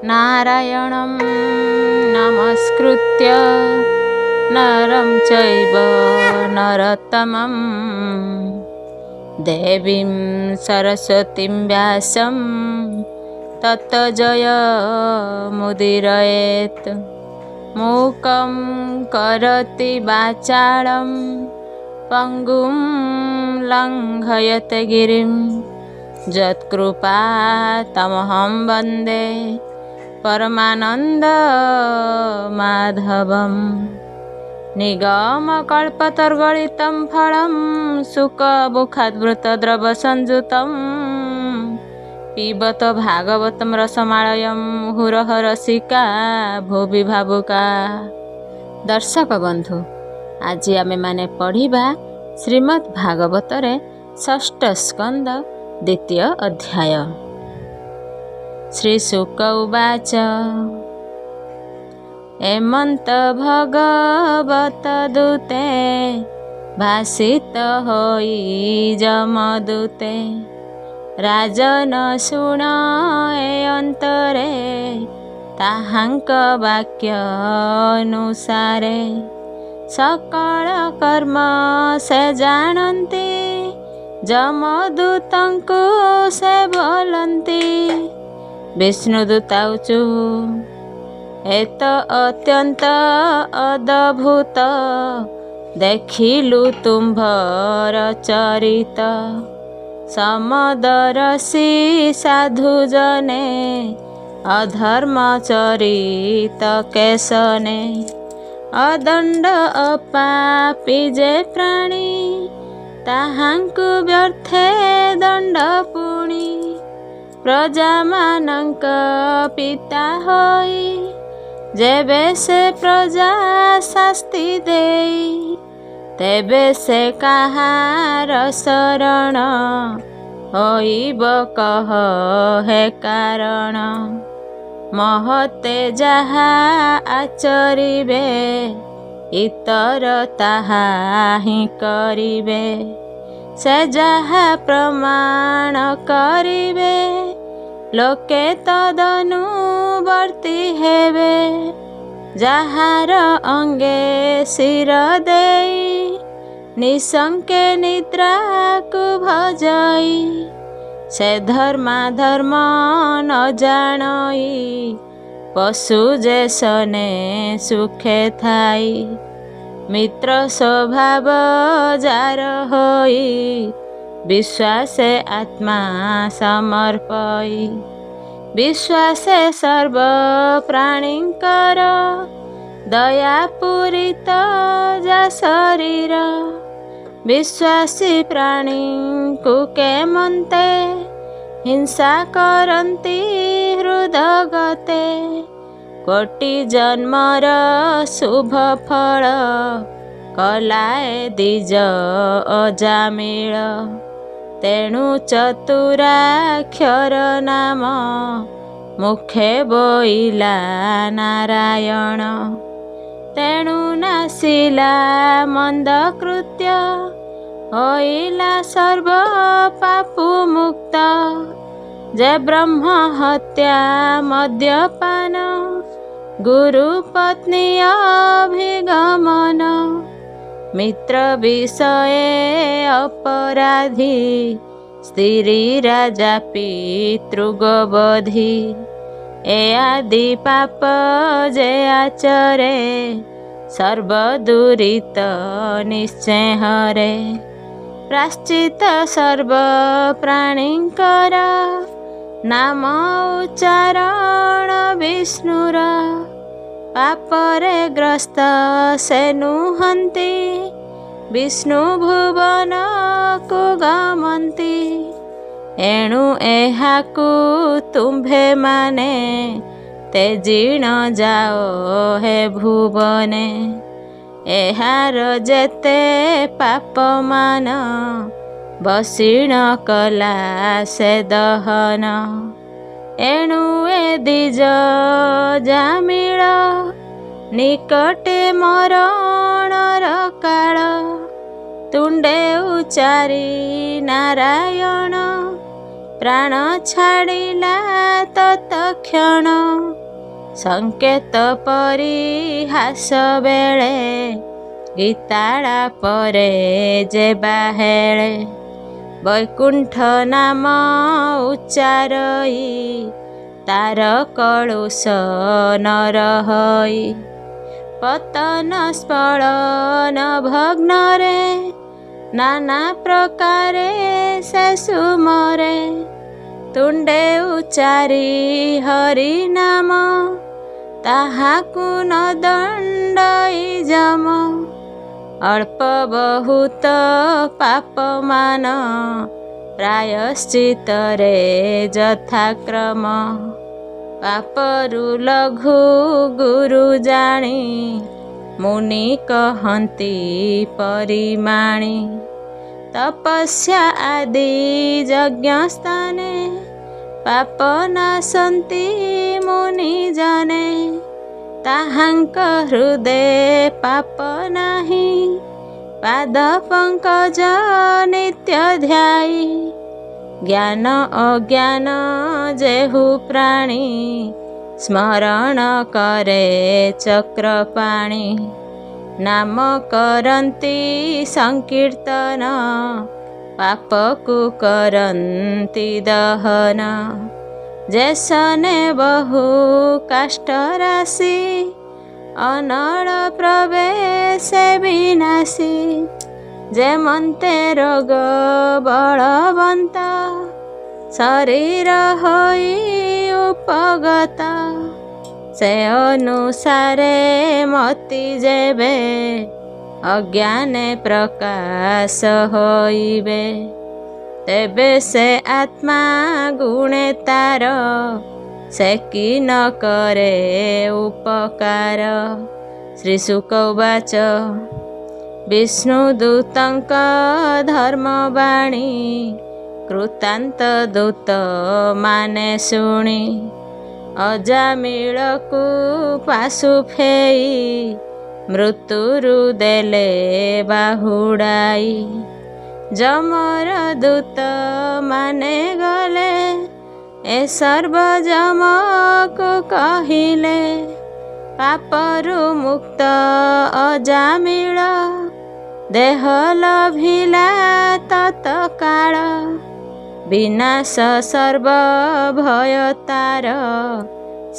नारायणं नमस्कृत्य नरं चैव नरोत्तमं देवीं सरस्वतीं व्यासं ततो जयमुदीरयेत्। मूकं करोति वाचालं पंगुं लङ्घयते गिरिं यत्कृपातमहं वन्दे परमानन्दमाधवम्। निगमकल्पतरुगलितं फलं शुकमुखाद्भृतद्रवसंयुतं पिबत भागवतं रसमालयं मुहुरः रसिका भुवि भावुका। दर्शक बंधु, आज आमे माने पढ़िबा श्रीमद् भागवतरे षष्ठ स्कंद द्वितीय अध्याय। श्री शुक उवाच एमंत भगवत दूते भाषित होई जमदूते राजन शुण ए अंतरे ताहांक वाक्य अनुसारे सकल कर्म से जानती जमदूतंकु से बोलती। विष्णुदूताउचु एत अत्यंत अद्भुत देखिलु तुम्भर चरित समदरसी साधु जने अधर्म चरित केशने अदंड अपापी जे प्राणी ताहांकु व्यर्थे दंड पुणी प्रजा मानंक पिता होई जेबे से प्रजा शास्ति देई तेबे से कहार शरण होइब कह हे कारण महते जहा आचरिबे इतर ताहा ही करिबे से जहा प्रमाण करिबे लोके तदनुवर्ती हेबे जहार अंगे सिर देई निशंके निद्रा को भजई से धर्मा धर्म न जानई पशु जैसने सुखे थाई मित्र स्वभाव जार होई विश्वासे आत्मा समर्पई विश्वासे सर्व प्राणींकर दया पूरित जा शरीर विश्वासी प्राणी कुके मन्ते हिंसा करन्ति हृदगते कोटि जन्मर शुभ फल कलाए दिज अजामिल तेणु चतुराक्षर नाम मुखे बोइला नारायण तेणु नासिला मंद कृत्य होइला सर्व पापु मुक्त जे ब्रह्म हत्या मद्यपान गुरु पत्नी अभिगमन मित्र विषये अपराधी स्त्री राजा पितृगबधी ए आदि पाप जे आचरे सर्वदुरित निश्चय हरे प्राश्चित सर्व प्राणींकर नाम उच्चारण विष्णुर पापरे ग्रस्त से नुहंती विष्णु भुवन को गमंती एणु एहाकु तुम्भे माने तेजीण जाओ हे भुवने एहार जेते पाप मान बसीण कला से दहन एणु ए दिज जामिल निकटे मरणर काल तुंडे उचारी नारायण ପ୍ରାଣ ଛାଡ଼ିଲା ତତକ୍ଷଣ। ସଂକେତ ପରିହାସ ବେଳେ ଗୀତାଳା ପରେ ଯେବା ହେଳେ। ବୈକୁଣ୍ଠ ନାମ ଉଚ୍ଚାରଇ ତାର କଳୁଷ ନର ହଇ। ପତନ ସ୍ଫଳନ ଭଗ୍ନରେ ନାନା ପ୍ରକାରେ ସେ ସୁମରେ। ତୁଣ୍ଡେ ଉଚ୍ଚାରି ହରି ନାମ ତାହାକୁ ନ ଦଣ୍ଡଇ ଯମ। ଅଳ୍ପ ବହୁତ ପାପମାନ ପ୍ରାୟଶ୍ଚିତରେ ଯଥାକ୍ରମ। ପାପରୁ ଲଘୁ ଗୁରୁ ଜାଣି ମୁନି କହନ୍ତି ପରିମାଣି। ତପସ୍ୟା ଆଦି ଯଜ୍ଞ ସ୍ଥାନେ ପାପ ନାଶନ୍ତି ମୁନି ଜନେ। ତାହାଙ୍କ ହୃଦେ ପାପ ନାହିଁ ପାଦ ପଙ୍କଜ ନିତ୍ୟ ଧ୍ୟାଇ। ଜ୍ଞାନ ଅଜ୍ଞାନ ଯେହୁ ପ୍ରାଣୀ ସ୍ମରଣ କରେ ଚକ୍ରପାଣି। ନାମ କରନ୍ତି ସଂକୀର୍ତ୍ତନ ପାପକୁ କରନ୍ତି ଦହନ। ଯେସନେ ବହୁ କାଷ୍ଟ ରାଶି ଅନଳ ପ୍ରବେଶେ ବିନାଶୀ। ଯେମନ୍ତେ ରୋଗ ବଳବନ୍ତ ଶରୀର ହୋଇ ଉପଗତ। ସେ ଅନୁସାରେ ମତି ଯେବେ ଅଜ୍ଞାନେ ପ୍ରକାଶ ହୋଇବେ। ତେବେ ସେ ଆତ୍ମା ଗୁଣେ ତାର ସେ କି ନ କରେ ଉପକାର। ଶ୍ରୀ ଶୁକ ଉବାଚ ବିଷ୍ଣୁ ଦୂତଙ୍କ ଧର୍ମବାଣୀ କୃତାନ୍ତ ଦୂତ ମାନେ ଶୁଣି। ଅଜାମିଳକୁ ପାଶୁ ଫେଇ ମୃତ୍ୟୁରୁ ଦେଲେ ବାହୁଡ଼ାଇ। ଯମର ଦୂତ ମାନେ ଗଲେ ଏ ସର୍ବ ଯମକୁ କହିଲେ। ପାପରୁ ମୁକ୍ତ ଅଜାମିଳ ଦେହ ଲଭିଲା ତତ୍କାଳ। ବିନାଶ ସର୍ବ ଭୟ ତାର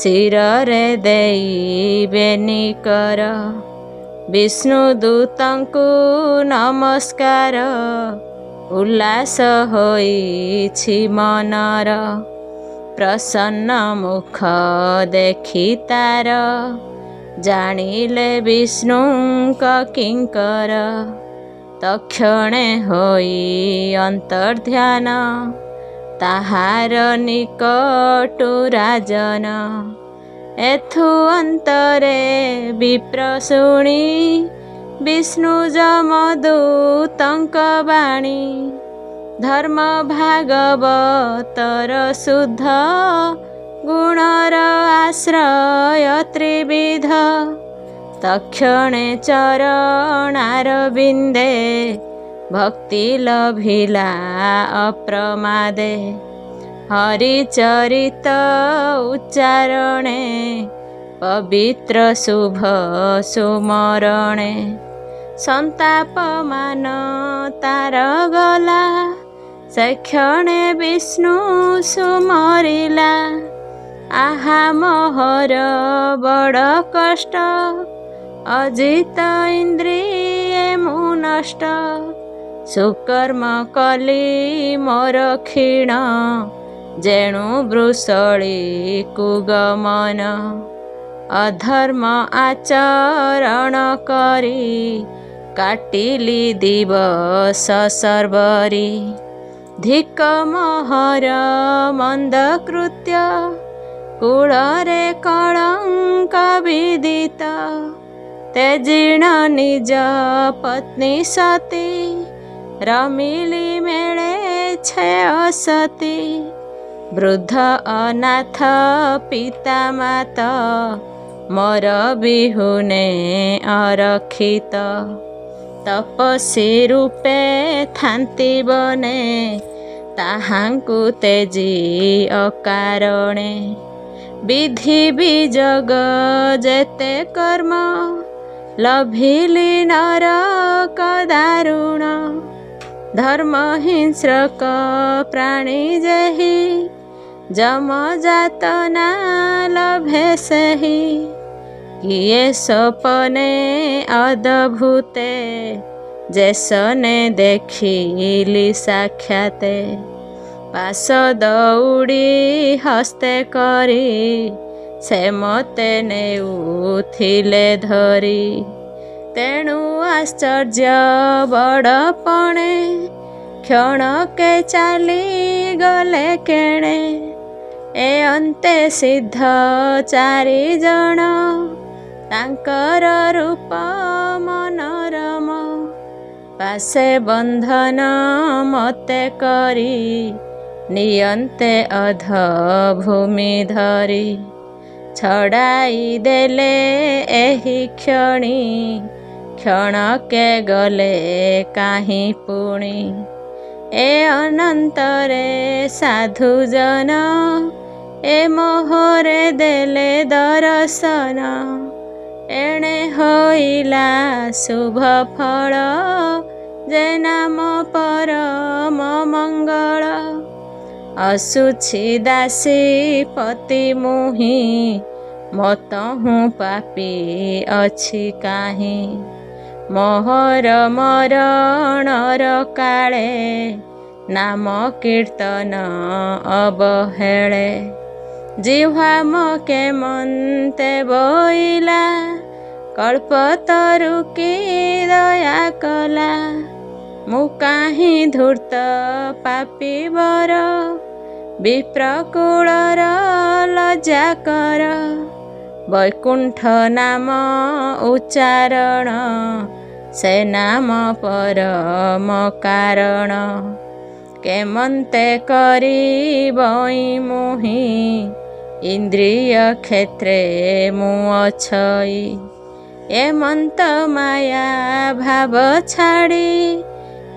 ଶିରରେ ଦେଇ ନିକର। ବିଷ୍ଣୁ ଦୂତଙ୍କୁ ନମସ୍କାର ଉଲ୍ଲାସ ହୋଇଛି ମନର। ପ୍ରସନ୍ନ ମୁଖ ଦେଖି ତାର ଜାଣିଲେ ବିଷ୍ଣୁଙ୍କ କିଙ୍କର। ତକ୍ଷଣେ ହୋଇ ଅନ୍ତର୍ଧ୍ୟାନ ତାହାର ନିକଟୁ ରାଜନ। ଏଥୁ ଅନ୍ତରେ ବିପ୍ର ଶୁଣି ବିଷ୍ଣୁ ଯମଦୂତଙ୍କ ବାଣୀ। ଧର୍ମ ଭାଗବତର ଶୁଦ୍ଧ ଗୁଣର ଆଶ୍ରୟ ତ୍ରିବିଧ। ତକ୍ଷଣେ ଚରଣାର ବିନ୍ଦେ ଭକ୍ତି ଲଭିଲା ଅପ୍ରମାଦେ। ହରିଚରିତ ଉଚ୍ଚାରଣେ ପବିତ୍ର ଶୁଭ ସୁମରଣେ। ସନ୍ତାପ ମାନ ତାର ଗଲା ସେ କ୍ଷଣେ ବିଷ୍ଣୁ ସୁମରିଲା। ଆହା ମୋହର ବଡ଼ କଷ୍ଟ ଅଜିତ ଇନ୍ଦ୍ରିଏ ମୁଁ ନଷ୍ଟ। ସୁକର୍ମ କଲି ମୋର କ୍ଷୀଣ ଯେଣୁ ବୃଷଳି କୁଗମନ। ଅଧର୍ମ ଆଚରଣ କରି କାଟିଲି ଦିବସ ସର୍ବରି। ଧିକ ମୋହର ମନ୍ଦ କୃତ୍ୟ କୂଳରେ କଳଙ୍କ ବିଦିତ। ତେଜିଣ ନିଜ ପତ୍ନୀ ସତୀ ରମିଲି ମେଳେ ଛେଅସତୀ। ବୃଦ୍ଧ ଅନାଥ ପିତା ମାତ ମୋର ବିହୁନେ ଅରକ୍ଷିତ। ତପସ୍ୱୀ ରୂପେ ଥାନ୍ତି ବନେ ତାହାଙ୍କୁ ତେଜି ଅକାରଣେ। ବିଧି ବିଯୋଗ ଯେତେ କର୍ମ ଲଭିଲି ନରକ ଦାରୁଣ। ଧର୍ମ ହିଂସ୍ରକ ପ୍ରାଣୀ ଯେହି ଯମ ଯାତନା ଲଭେ ସେହି। କିଏ ସପନେ ଅଦଭୁତେ ଯେସନେ ଦେଖିଲି ସାକ୍ଷାତେ। ପାଶ ଦଉଡ଼ି ହସ୍ତେ କରି ସେ ମତେ ନେଉଥିଲେ ଧରି। ତେଣୁ ଆଶ୍ଚର୍ଯ୍ୟ ବଡ଼ପଣେ କ୍ଷଣକେ ଚାଲିଗଲେ କେଣେ। ଏ ଅନ୍ତେ ସିଦ୍ଧ ଚାରିଜଣ ତାଙ୍କର ରୂପ ମନୋରମ। ପାଶେ ବନ୍ଧନ ମତେ କରି ନିୟନ୍ତେ ଅଧ ଭୂମି ଧରି। ଛଡ଼ାଇ ଦେଲେ ଏହି କ୍ଷଣି କ୍ଷଣକେ ଗଲେ କାହିଁ ପୁଣି। ଏ ଅନନ୍ତରେ ସାଧୁଜନ ଏ ମୋହରେ ଦେଲେ ଦର୍ଶନ। ଏଣେ ହୋଇଲା ଶୁଭ ଫଳ ଯେ ନାମ ପରମ ମଙ୍ଗଳ। ଅସୁଛି ଦାସୀ ପତି ମୁହିଁ ମତହୁଁ ପାପୀ ଅଛି କାହିଁ। ମୋହର ମରଣର କାଳେ ନାମ କୀର୍ତ୍ତନ ଅବହେଳେ। ଜିହ୍ୱା ମୋ କେମନ୍ତେ ବୋଇଲା କଳ୍ପତରୁ କି ଦୟା କଲା। ମୁଁ କାହିଁ ଧୂର୍ତ୍ତ ପାପୀ ବର ବିପ୍ରକୂଳର ଲଜ୍ଜା କର। ବୈକୁଣ୍ଠ ନାମ ଉଚ୍ଚାରଣ ସେ ନାମ ପରମ କାରଣ। କେମନ୍ତେ କରି ବଇ ମୁହିଁ ଇନ୍ଦ୍ରିୟ କ୍ଷେତ୍ରେ ମୁଁ ଅଛଇ। ଏମନ୍ତ ମାୟା ଭାବ ଛାଡ଼ି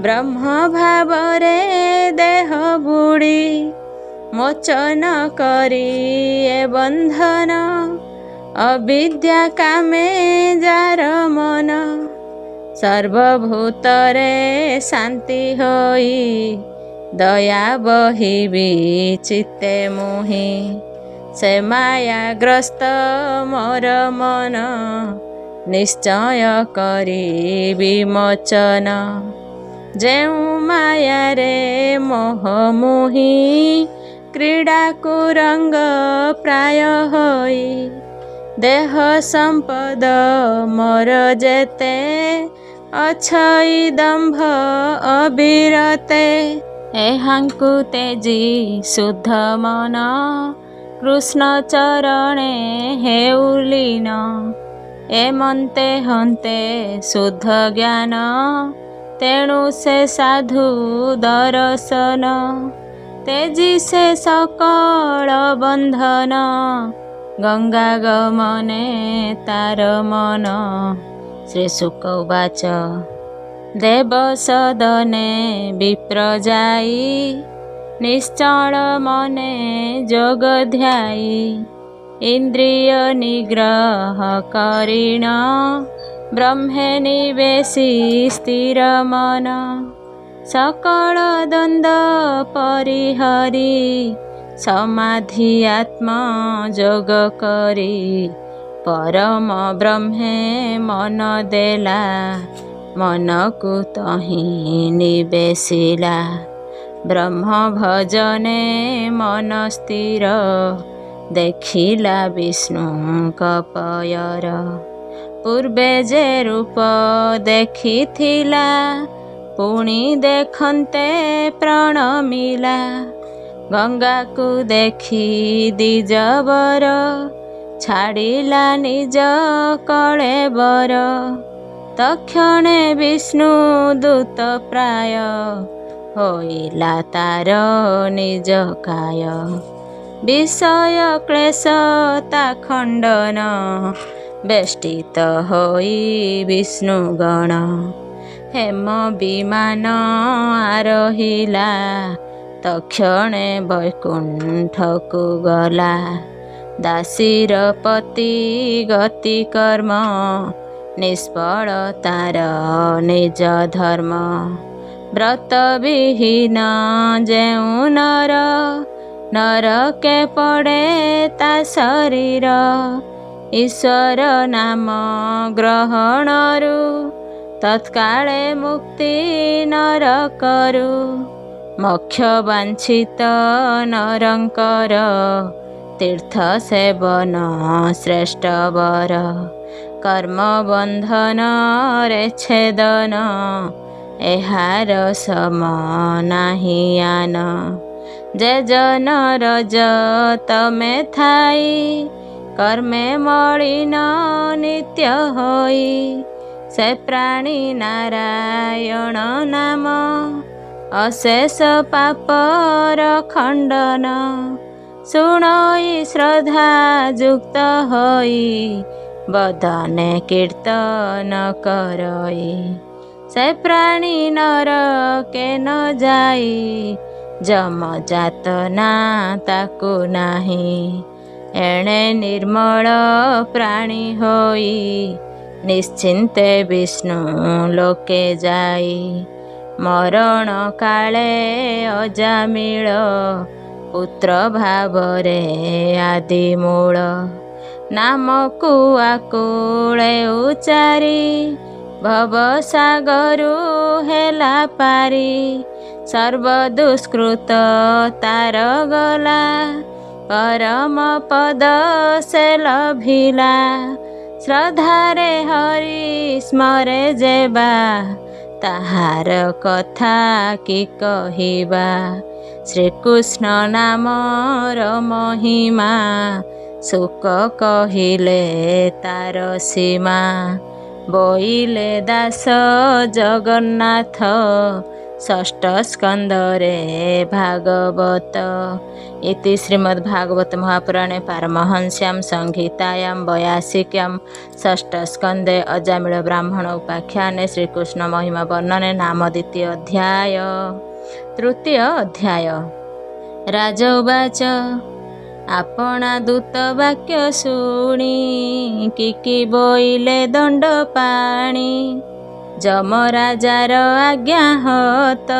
ବ୍ରହ୍ମ ଭାବରେ ଦେହ ବୁଡ଼ି। ମୋଚନ କରି ଏ ବନ୍ଧନ ଅବିଦ୍ୟା କାମେ ଯାର ମନ। ସର୍ବଭୂତରେ ଶାନ୍ତି ହୋଇ ଦୟା ବହିବି ଚିତ୍ତେ ମୁହିଁ। ସେ ମାୟାଗ୍ରସ୍ତ ମୋର ମନ ନିଶ୍ଚୟ କରିବି ମୋଚନ। ଯେଉଁ ମାୟାରେ ମୋହ ମୁହିଁ କ୍ରୀଡ଼ାକୁ ରଙ୍ଗ ପ୍ରାୟ ହୋଇ। ଦେହ ସମ୍ପଦ ମୋର ଯେତେ ଅଛଇ ଦମ୍ଭ ଅବିରତେ। ଏହାଙ୍କୁ ତେଜି ଶୁଦ୍ଧ ମନ କୃଷ୍ଣ ଚରଣେ ହେଉ ଲୀନ। ଏମନ୍ତେ ହନ୍ତେ ଶୁଦ୍ଧ ଜ୍ଞାନ ତେଣୁ ସେ ସାଧୁ ଦର୍ଶନ। ତେଜି ସେ ସକଳ ବନ୍ଧନ ଗଙ୍ଗା ଗମନେ ତାର ମନ। ଶ୍ରୀ ଶୁକ ଉବାଚ ଦେବ ସଦନେ ବିପ୍ର ଯାଇ ନିଶ୍ଚଳ ମନେ ଯୋଗ ଧ୍ୟାଇ। ଇନ୍ଦ୍ରିୟ ନିଗ୍ରହ କରିଣ ବ୍ରହ୍ମେ ନିବେଶି ସ୍ଥିର ମନ। ସକଳ ଦ୍ୱନ୍ଦ୍ୱ ପରିହରି ସମାଧି ଆତ୍ମ ଯୋଗ କରି। ପରମ ବ୍ରହ୍ମେ ମନ ଦେଲା ମନକୁ ତହିଁ ନିବେଶିଲା। ବ୍ରହ୍ମ ଭଜନେ ମନ ସ୍ଥିର ଦେଖିଲା ବିଷ୍ଣୁଙ୍କ ପୟର। ପୂର୍ବେ ଯେ ରୂପ ଦେଖିଥିଲା ପୁଣି ଦେଖନ୍ତେ ପ୍ରଣମିଲା। ଗଙ୍ଗାକୁ ଦେଖି ଦ୍ୱିଜବର ଛାଡ଼ିଲା ନିଜ କଳେବର। ତକ୍ଷଣେ ବିଷ୍ଣୁ ଦୂତ ପ୍ରାୟ ହୋଇଲା ତାର ନିଜ କାୟ। ବିଷୟ କ୍ଲେଶ ତା ଖଣ୍ଡନ ବେଷ୍ଟିତ ହୋଇ ବିଷ୍ଣୁ ଗଣ। ହେମ ବିମାନ ଆରୋହିଲା तक्षणे वैकुंठकु गला। दासीर पति गति कर्म निष्फल तार निज धर्म। व्रत विहीन जेउ नर नरके पड़े ता शरीर। ईश्वर नाम ग्रहणरु तत्काले मुक्ति नर करु। मोक्ष वांछित नरंकर तीर्थ सेवन श्रेष्ठ वर। कर्म बंधन रे छेदन एहार सम नाही आन। जे जन रज तमे थाई कर्मे मलिन नित्य होई। से प्राणी नारायण नाम अशेष पापर खंडन। शुणई श्रद्धा युक्त होई बदने कीर्तन करई। से प्राणी नरके न जाई जम जातना ताकु नाही। एणे निर्मल प्राणी होई निश्चिंते विष्णु लोके जाई। मरण काले अजामिल पुत्र भावरे आदि मूल। नामकु आकुले उचारी भव सागरु हेला पारी। सर्व दुष्कृत तार गला परम पद से लभिला। श्रद्धारे हरि स्मरे जेबा ताहार कथा कि कहिबा। श्रीकृष्ण नामर महिमा सुख कहिले तार सीमा। बोइले दास जगन्नाथ षष्ठ स्कंदरे भागवत। इति श्रीमद्भागवत महापुराणे पारमहंस्यां संहितायां 82 षष्ठ स्कंदे अजामिल ब्राह्मण उपाख्याने श्रीकृष्ण महिमा वर्णने नाम द्वितीय अध्याय। तृतीय अध्याय। राजा उवाच आपणा दूत वाक्य शुणी कि बोइले दंड पाणी। जमराजार आज्ञा हत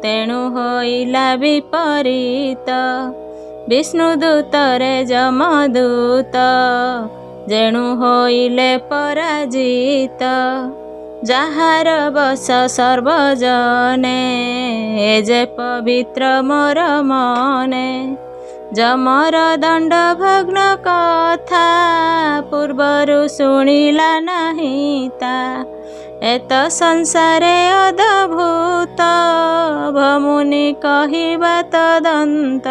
तेणु होइला विपरीत। विष्णुदूतरे जमदूत जेणु होइले पराजित। जाहार बस सर्वजने जे पवित्र मोर मने। जमर दंड भग्न कथा पूर्वरु शुणिला नहीं ता। एत संसारे अद्भुत भमुनि कहिबा तदंत।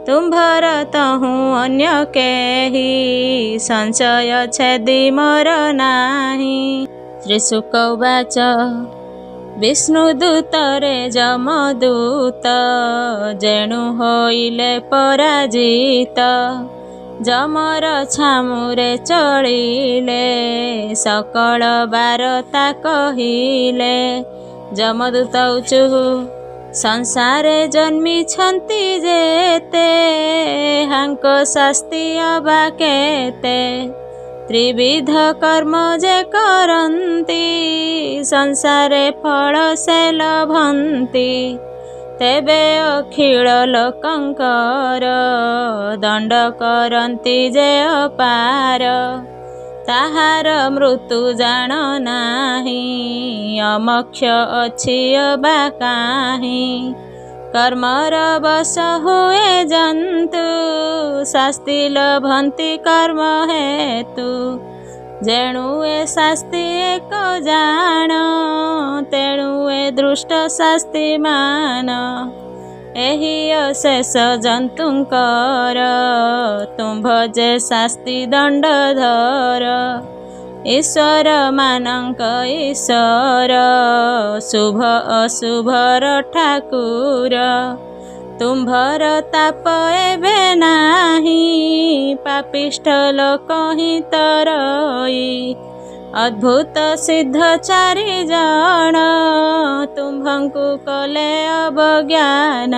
तुम्भर तहु अन्य केहि संशय छेदी मोर नाही। श्रीशुक उवाच विष्णुदूतरे जमदूत जेणु होइले पराजित। जमर छामुरे चलिले सकल बारता कहिले। जमदूत उचु संसारे जन्मी छंती जेते हांको शास्ति अबा केते। त्रिविध कर्म जे करंती संसारे फल से लभंती। तेबे अखिल लोकंकर दंड करंती जे अपार। ताहार मृत्यु जान नाही अमोक्ष अछि अबा काहि। कर्मर बस हुए जंतु शास्ति लभंती कर्म हेतु। जेणु ए शास्ति एक जान तेणु ए दृष्ट शास्ति मान। एहि अशेष जंतुंकर तुम्भ जे शास्ति दंड धर। ईश्वर मानंक ईश्वर शुभ अशुभर ठाकुर। तुम्भर ताप एबे नाही पापिष्ठ लोक हि तरई। अद्भुत सिद्ध चारि जण तुम्भଙ୍କୁ कले अवज्ञान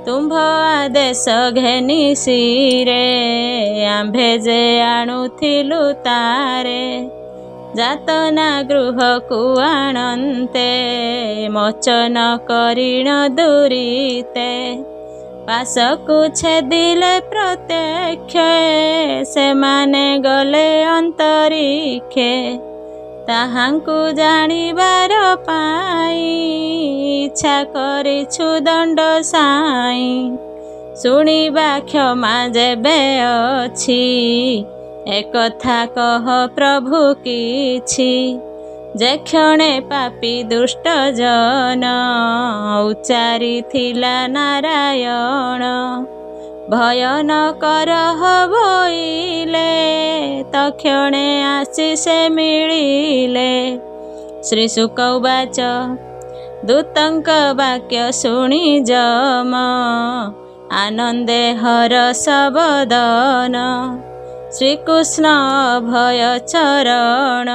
तुम्भ आदेश घेनि सिरे आम्भे जे आणुथिलु तारे जातना गृहକୁ आणन्ते मोचन करिण दूरीते पाशକୁ छेदिले प्रत्यक्ष सेमाने गले अंतरिक्षे ताहांकु जानिबार पाई इच्छा करिछु दंड साई शुणिबा क्षमा जेबे अछि एकथा कह प्रभु किछि जे क्षणे पापी दुष्ट जन उच्चारी थिला नारायण भय न कर हबोइले तक्षणे आसी से मिलिले। श्री शुक उवाच दूतंक वाक्य शुणि जम आनंदे हरष बदन श्रीकृष्ण अभय चरण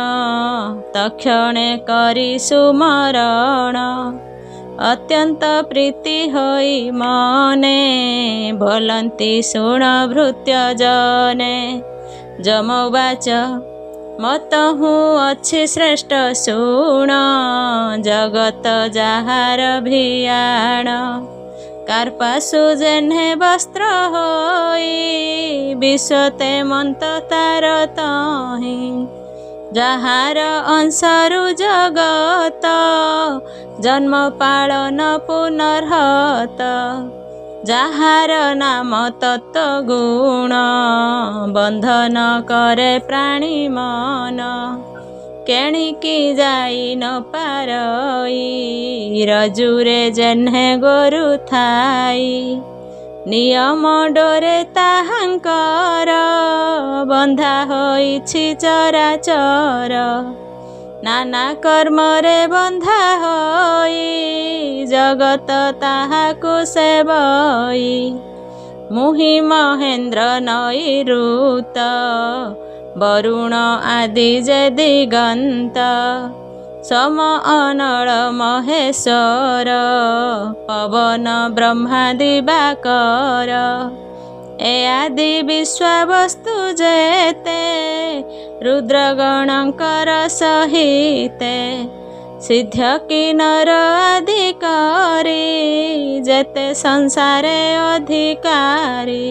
तक्षणे करि सुमरण अत्यंत प्रीति होई मने बोलंती शुण भृत्य जने। जम उवाच मत हूँ अच्छी श्रेष्ठ शुण जगत जाहार भियाण कार्पासु जेन्हे वस्त्र होई विश्वते मंत तार तहि जाहार अंशरु जगत जन्म पालन पुनर्हत जाहार नाम तत्व गुण बंधन करे प्राणी मन केणिकी जाई न पारई रजुरे जेन्हे गोरु थाई नियम डोरे ताहांकर बंधा होइछि चराचर नाना कर्मरे बंधा होई जगत ताहाकु सेवई मुहि महेंद्र नैऋत वरुण आदि जे दिगंत सम अनल महेश्वर पवन ब्रह्मा दिवाकर ए आदि विश्ववस्तु जेते रुद्रगणकर सहिते सिद्ध किन्नर अधिकारी जेते संसारे अधिकारी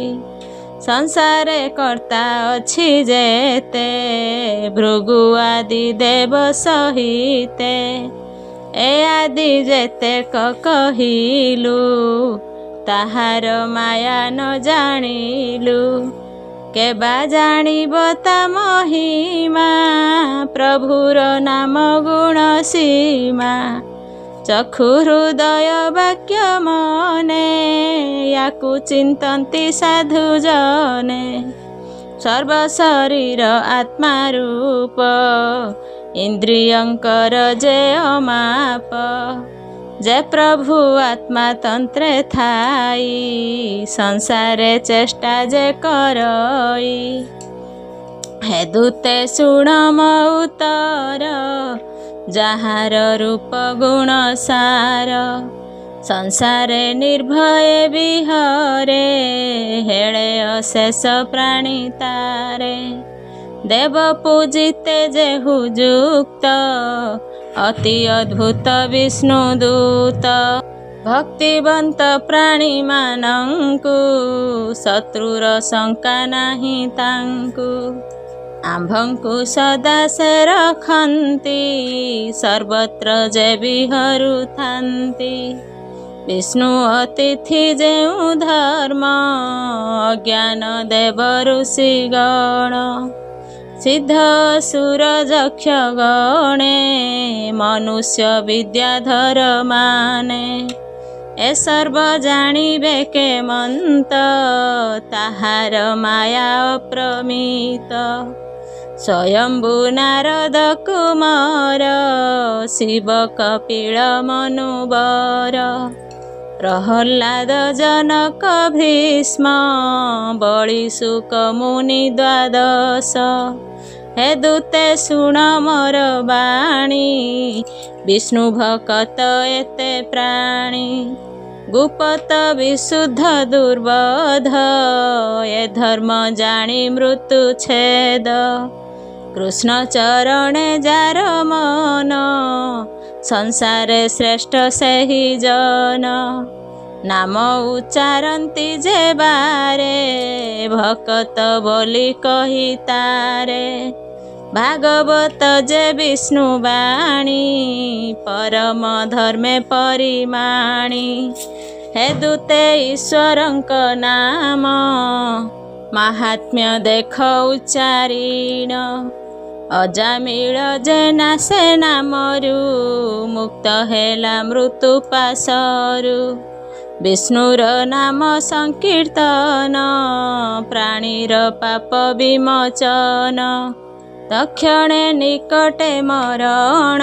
संसारे कर्ता अछि जेते भृगु आदि देव सहिते ए आदि जेते कहिलु ताहार माया न जानिलु केबा जानिब ता महिमा प्रभुर नाम गुण सीमा चक्षु हृदय वाक्य मने याकु चिंतन्ति साधु जने सर्व शरीर आत्मा रूप इंद्रियंकर जे अमाप जे प्रभु आत्मा तंत्रे थाई संसारे चेष्टा जे करई हे दूते शुण मौतर जाहार रूप गुण सार संसारे निर्भय विहरे हेळे अशेष प्राणी तारे देव पूजिते जेहु जुक्त अति अद्भुत विष्णु दूत भक्तिवंत प्राणी मानंकु शत्रुर शंका नाही तांकु आंभंकु सदा से रखन्ति सर्वत्र जे विहरुथान्ति विष्णु अतिथि जेउ धर्म अज्ञान देव ऋषि गण सिद्ध सुर यक्ष गणे मनुष्य विद्याधर माने ए सर्व जानिबे के मंत ताहार माया अप्रमित स्वयंभु नारद कुमार शिव कपिल मनुबर प्रहल्लाद जनक भीष्म बलि शुक मुनि द्वादश हे दूते शुण मोर बाणी विष्णु भक्त एते प्राणी गुपत विशुद्ध दुर्बोध ये धर्म जानी मृत्यु छेद कृष्ण चरणे जार मन संसारे श्रेष्ठ से ही जन नाम उच्चारती जे बारे भक्त बोली कही तारे भागवत जे विष्णु बाणी परम धर्मे परिमाणी हे दूते ईश्वरंक नाम महात्म्य देख उच्चारीण अजामिल जे नासे नामरु मुक्त हेला मृत्यु पाशरु विष्णुर नाम संकीर्तन प्राणीर पाप विमोचन तक्षणे निकटे मरण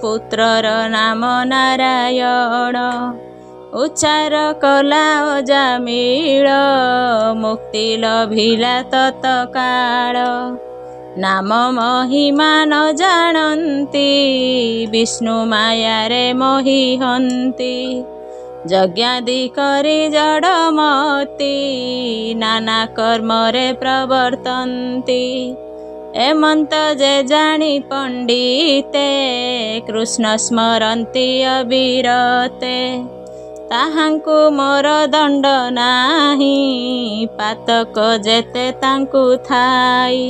पुत्रर नाम नारायण उच्चार कला अजामिल मुक्ति लभिला तत्काल नाम महिमा न जानती विष्णु मायारे मोहि हंती यज्ञादि करी जड़मती नाना कर्मरे प्रवर्तन्ति एमंत जे जानी पंडिते कृष्ण स्मरन्ति अविरते ताहांकु मोर दंड नाही पातक जेते तांकु थाई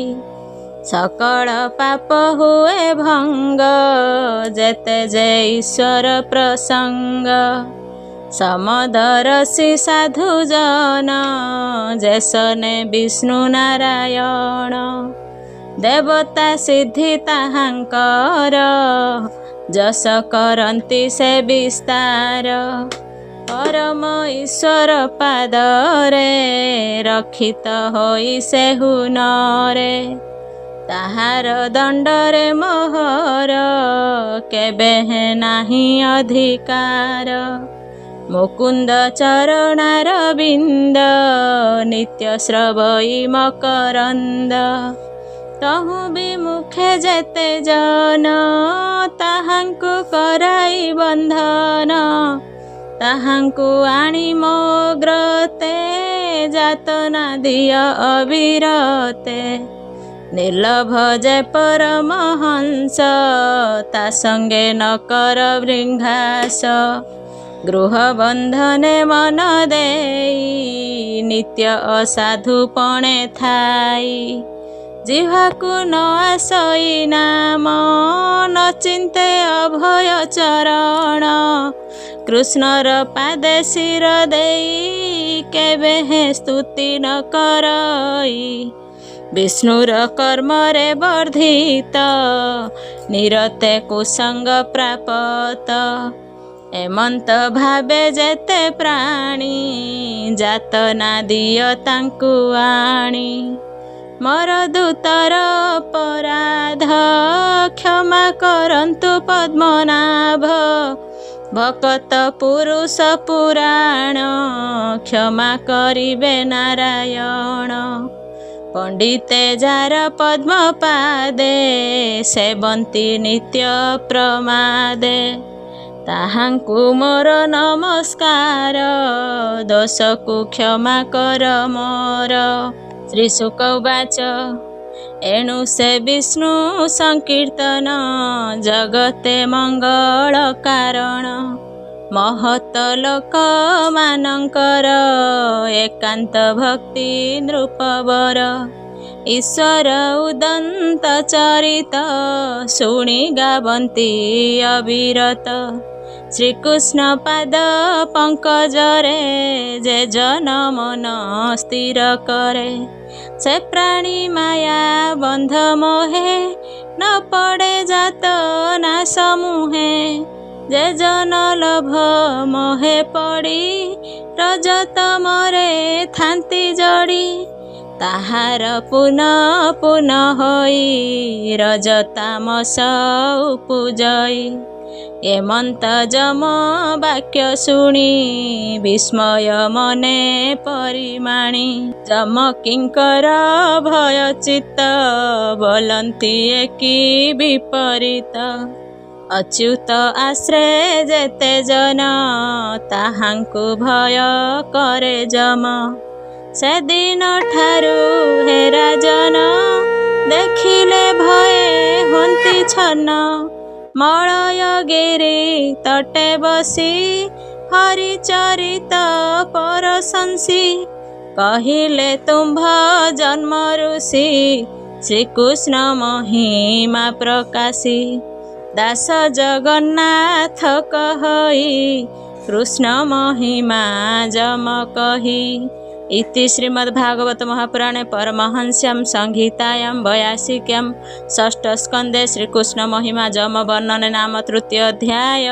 सकल पाप हुए भंग जेते जे ईश्वर प्रसंग समदरसी साधु जन जैसने विष्णु नारायण देवता सिद्धि ताहांकर जस करंती से विस्तार परम ईश्वर पादरे रक्षित होई से हुनरे ताहार दंडरे मोहर केबे है नाही अधिकार मुकुंद चरणार बिंद नित्य श्रवई मकरंद तहु विमुखे जेते जन ताहांकु कराई बंधन ताहांकु आणी मोग्रते जातना दिय अविरते निर्लभ जे परमहंस ता संगे न कर वृंघास गृह बंधने मन देई नित्य असाधुपणे थाई जिह्वाकु न आसई नाम न चिंते अभय चरण कृष्णर पादे शिर देई केबे हे स्तुति न करई विष्णुर कर्मरे वर्धित निरते कुसंग प्रापत एमंत भावे जेते प्राणी जातना दिय तांकु आणी मोर दूतर अपराध क्षमा करंतु पद्मनाभ भक्त पुरुष पुराण क्षमा करिबे नारायण पंडिते जार पद्म पादे सेवंती नित्य प्रमादे ताहांकु मोर नमस्कार दोषकु क्षमा कर मोर श्री शुक उवाच एणु से विष्णु संकीर्तन जगते मंगल कारण महत लोक मानंकर एकांत भक्ति नृपवर ईश्वर उदंत चरित शुणी गावंती अविरत श्रीकृष्ण पाद पंकजरे जे जन मन स्थिर करे से प्राणी माया बंध मोहे न पड़े जात ना समूहे जे जन लभ मोहे पड़ी रजत मरे थांती जड़ी ताहार पुनः पुनः होई रजतामस उपजई एमंत जम वाक्य शुणी विस्मय मने परिमाणी जम किंकर भय चित्त बोलंती एकी विपरीत अच्युत आश्रे जेते जन ताहांकु भय करे जम से दिन ठारू हे राजन देखिले भये हंती छन मलयगिरी तटे बसी हरिचरित परशंसी कहिले तुम्भ जन्म ऋषि श्रीकृष्ण महिमा प्रकाशी दास जगन्नाथ कहि कृष्ण महिमा जम कहि इति श्रीमद्भागवत महापुराणे परमहंस्यां संहितायां 82 षष्ठ स्कंदे श्रीकृष्ण महिमा जम वर्णने नाम तृतीय अध्याय।